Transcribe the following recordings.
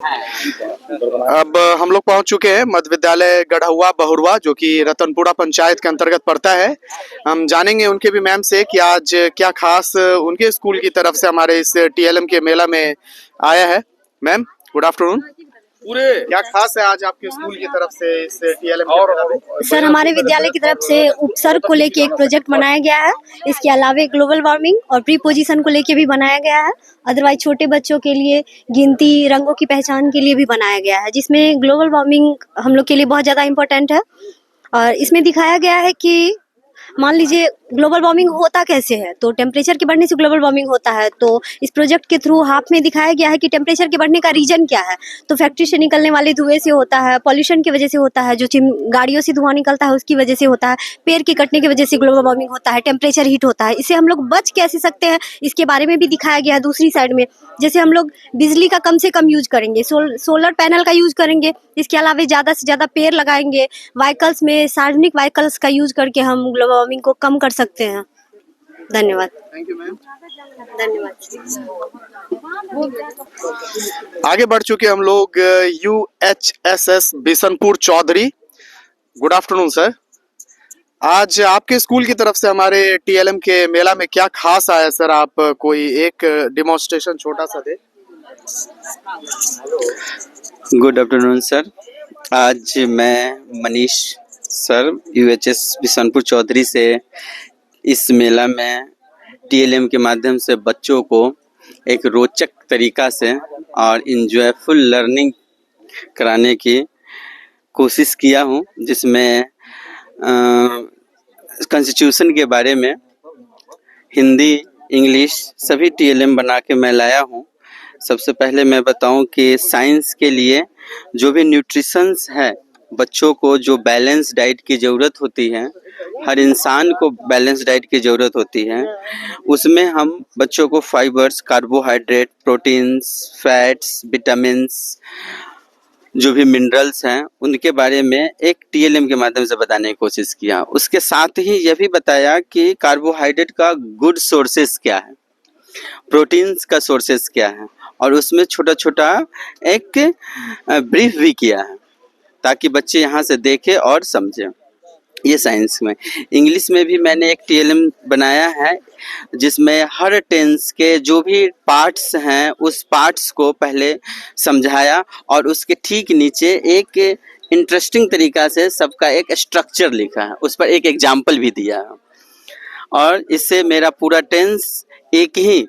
अब हम लोग पहुंच चुके हैं मध्य विद्यालय गढ़हुआ बहुरवा, जो कि रतनपुरा पंचायत के अंतर्गत पड़ता है। हम जानेंगे उनके भी मैम से कि आज क्या खास उनके स्कूल की तरफ से हमारे इस टीएलएम के मेला में आया है। Ma'am, good afternoon. पूरे क्या खास है आज आपके स्कूल की तरफ से इस टीएलएम के मेला में? सर, हमारे विद्यालय की तरफ से उपसर्ग को लेके एक प्रोजेक्ट बनाया गया है। इसके अलावा ग्लोबल वार्मिंग और प्री पोजीशन को लेके भी बनाया गया है। अदरवाइज छोटे बच्चों के लिए गिनती, रंगों की पहचान के लिए भी बनाया गया है, जिसमें ग्लोबल वार्मिंग हम लोग के लिए बहुत ज़्यादा इम्पोर्टेंट है। और इसमें दिखाया गया है कि मान लीजिए ग्लोबल वार्मिंग होता कैसे है, तो टेम्परेचर के बढ़ने से ग्लोबल वार्मिंग होता है। तो इस प्रोजेक्ट के थ्रू हाफ में दिखाया गया है कि टेम्परेचर के बढ़ने का रीजन क्या है। तो फैक्ट्री से निकलने वाले धुएं से होता है, पॉल्यूशन की वजह से होता है, जो गाड़ियों से धुआं निकलता है उसकी वजह से होता है, पेड़ के कटने की वजह से ग्लोबल वार्मिंग होता है, टेम्परेचर हीट होता है। इससे हम लोग बच कैसे सकते हैं, इसके बारे में भी दिखाया गया है। दूसरी साइड में जैसे हम लोग बिजली का कम से कम यूज करेंगे, सोलर पैनल का यूज करेंगे। इसके अलावा ज़्यादा से ज़्यादा पेड़ लगाएंगे। व्हीकल्स में सार्वजनिक व्हीकल्स का यूज करके हम ग्लोबल वार्मिंग को कम कर सकते हैं। धन्यवाद। Thank you ma'am. धन्यवाद। आगे बढ़ चुके हम लोग UHSS Bishanpur Chaudhary. Good afternoon sir. आज आपके स्कूल की तरफ से हमारे टीएलएम के मेला में क्या खास आया सर? आप कोई एक डिमॉन्स्ट्रेशन छोटा सा दे। Good afternoon sir. आज मैं मनीष सर UHS बिशनपुर चौधरी से इस मेला में टीएलएम के माध्यम से बच्चों को एक रोचक तरीका से और इंजॉयफुल लर्निंग कराने की कोशिश किया हूँ, जिसमें कॉन्स्टिट्यूशन के बारे में हिंदी, इंग्लिश सभी टीएलएम बना के मैं लाया हूँ। सबसे पहले मैं बताऊं कि साइंस के लिए जो भी न्यूट्रिशंस है, बच्चों को जो बैलेंस डाइट की ज़रूरत होती है, हर इंसान को बैलेंस डाइट की ज़रूरत होती है, उसमें हम बच्चों को fibres, carbohydrate, proteins, fats, vitamins, जो भी मिनरल्स हैं, उनके बारे में एक टीएलएम के माध्यम से बताने की कोशिश किया। उसके साथ ही यह भी बताया कि कार्बोहाइड्रेट का गुड सोर्सेस क्या है, प्रोटीन्स का सोर्सेस क्या है, और उसमें छोटा छोटा एक ब्रीफ भी किया है ताकि बच्चे यहाँ से देखें और समझें। ये साइंस में। इंग्लिश में भी मैंने एक टीएलएम बनाया है, जिसमें हर टेंस के जो भी पार्ट्स हैं उस पार्ट्स को पहले समझाया और उसके ठीक नीचे एक इंटरेस्टिंग तरीका से सबका एक स्ट्रक्चर लिखा है, उस पर एक एग्जाम्पल भी दिया है। और इससे मेरा पूरा टेंस एक ही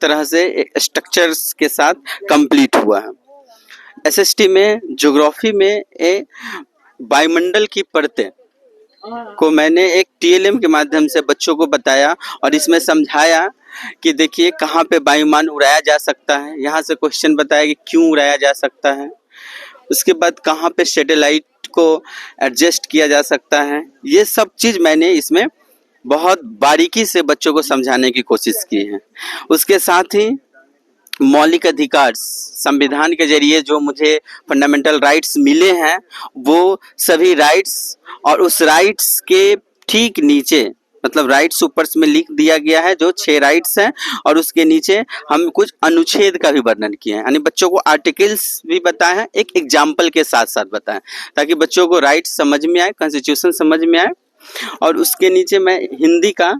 तरह से स्ट्रक्चर्स के साथ कंप्लीट हुआ है। एसएसटी में ज्योग्राफी में वायुमंडल की परतें को मैंने एक टीएलएम के माध्यम से बच्चों को बताया और इसमें समझाया कि देखिए कहाँ पे वायुमान उड़ाया जा सकता है। यहाँ से क्वेश्चन बताया कि क्यों उड़ाया जा सकता है। उसके बाद कहाँ पे सैटेलाइट को एडजस्ट किया जा सकता है। ये सब चीज़ मैंने इसमें बहुत बारीकी से बच्चों को समझाने की कोशिश की है। उसके साथ ही मौलिक अधिकार, संविधान के जरिए जो मुझे फंडामेंटल राइट्स मिले हैं, वो सभी राइट्स और उस राइट्स के ठीक नीचे, मतलब राइट्स ऊपर में लिख दिया गया है जो 6 राइट्स हैं, और उसके नीचे हम कुछ अनुच्छेद का भी वर्णन किए हैं। यानी बच्चों को आर्टिकल्स भी बताए हैं, एक एग्जाम्पल के साथ साथ बताएं, ताकि बच्चों को राइट्स समझ में आए, कॉन्स्टिट्यूशन समझ में आए। और उसके नीचे मैं हिंदी का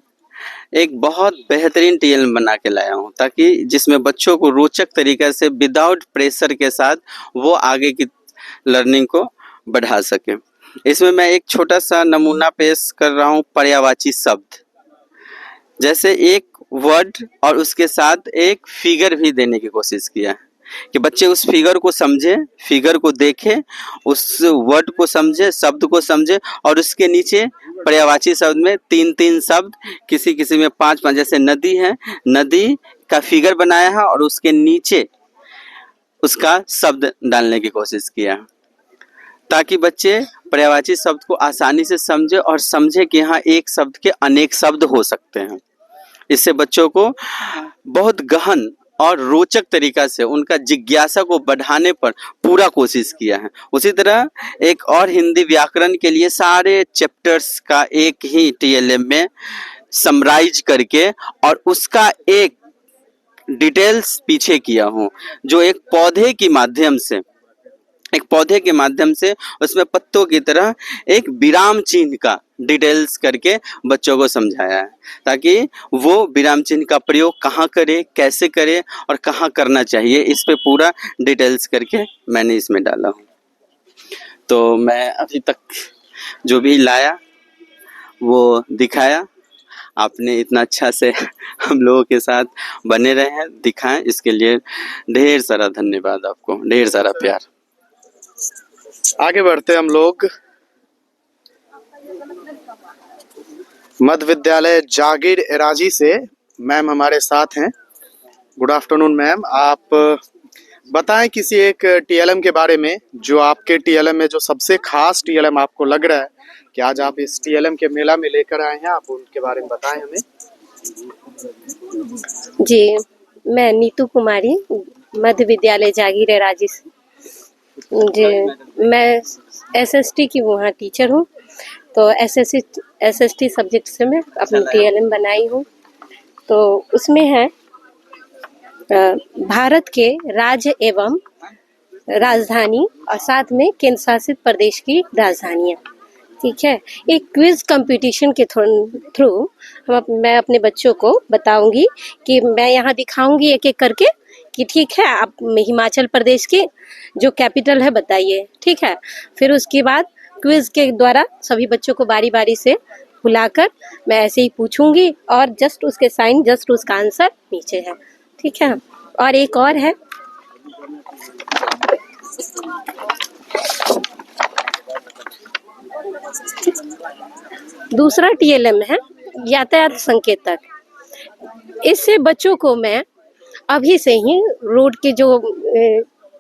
एक बहुत बेहतरीन टीएलएम बना के लाया हूँ, ताकि जिसमें बच्चों को रोचक तरीके से विदाउट प्रेशर के साथ वो आगे की लर्निंग को बढ़ा सके। इसमें मैं एक छोटा सा नमूना पेश कर रहा हूँ, पर्यायवाची शब्द। जैसे एक वर्ड और उसके साथ एक फिगर भी देने की कोशिश किया है कि बच्चे उस फिगर को समझें, फिगर को देखें, उस वर्ड को समझे, शब्द को समझे, और उसके नीचे पर्यायवाची शब्द में 3-3 शब्द, किसी किसी में 5-5, जैसे नदी है, नदी का फिगर बनाया है और उसके नीचे उसका शब्द डालने की कोशिश किया, ताकि बच्चे पर्यायवाची शब्द को आसानी से समझे और समझे कि यहाँ एक शब्द के अनेक शब्द हो सकते हैं। इससे बच्चों को बहुत गहन और रोचक तरीका से उनका जिज्ञासा को बढ़ाने पर पूरा कोशिश किया है। उसी तरह एक और हिंदी व्याकरण के लिए सारे चैप्टर्स का एक ही टीएलएम में समराइज करके और उसका एक डिटेल्स पीछे किया हूँ, जो एक पौधे के माध्यम से उसमें पत्तों की तरह एक विराम चिन्ह का डिटेल्स करके बच्चों को समझाया है, ताकि वो विराम चिन्ह का प्रयोग कहाँ करे, कैसे करे और कहाँ करना चाहिए, इस पे पूरा डिटेल्स करके मैंने इसमें डाला हूँ। तो मैं अभी तक जो भी लाया वो दिखाया, आपने इतना अच्छा से हम लोगों के साथ बने रहे हैं, दिखाएं, इसके लिए ढेर सारा धन्यवाद आपको, ढेर सारा प्यार। आगे बढ़ते हम लोग। मध्य विद्यालय जागीर एराजी से मैम हमारे साथ हैं। गुड आफ्टरनून मैम, आप बताएं किसी एक टीएलएम के बारे में, जो आपके टीएलएम में जो सबसे खास टीएलएम आपको लग रहा है कि आज आप इस टीएलएम के मेला में लेकर आए हैं, आप उनके बारे में बताएं हमें। जी, मैं नीतू कुमारी, मध्य विद्यालय जागीर एराजी से। जी, मैं एसएसटी की वहाँ टीचर हूँ, तो एसएसटी सब्जेक्ट से मैं अपनी टीएलएम बनाई हूँ। तो उसमें है भारत के राज्य एवं राजधानी और साथ में केंद्र शासित प्रदेश की राजधानियाँ, ठीक है। एक क्विज कंपटीशन के थ्रू मैं अपने बच्चों को बताऊंगी कि मैं यहाँ दिखाऊंगी एक एक करके कि ठीक है, आप हिमाचल प्रदेश की जो कैपिटल है बताइए, ठीक है। फिर उसके बाद क्विज के द्वारा सभी बच्चों को बारी बारी से बुलाकर मैं ऐसे ही पूछूंगी और जस्ट उसके साइन, जस्ट उसका आंसर नीचे है, ठीक है। और एक और है, दूसरा टीएलएम है यातायात संकेतक। इससे बच्चों को मैं अभी से ही रोड के जो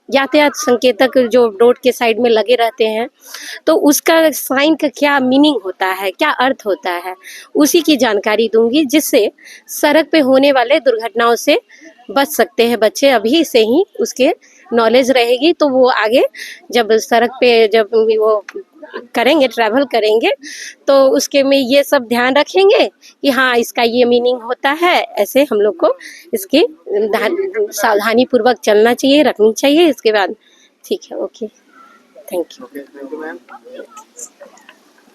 यातायात संकेतक जो रोड के साइड में लगे रहते हैं, तो उसका साइन का क्या मीनिंग होता है, क्या अर्थ होता है, उसी की जानकारी दूंगी, जिससे सड़क पे होने वाले दुर्घटनाओं से बच सकते हैं बच्चे। अभी से ही उसके नॉलेज रहेगी तो वो आगे जब सड़क पे जब वो करेंगे, ट्रैवल करेंगे, तो उसके में ये सब ध्यान रखेंगे कि हाँ इसका ये मीनिंग होता है। ऐसे हम लोग को इसकी सावधानी पूर्वक चलना चाहिए, रखनी चाहिए। इसके बाद ठीक है, okay, thank you. Thank you ma'am.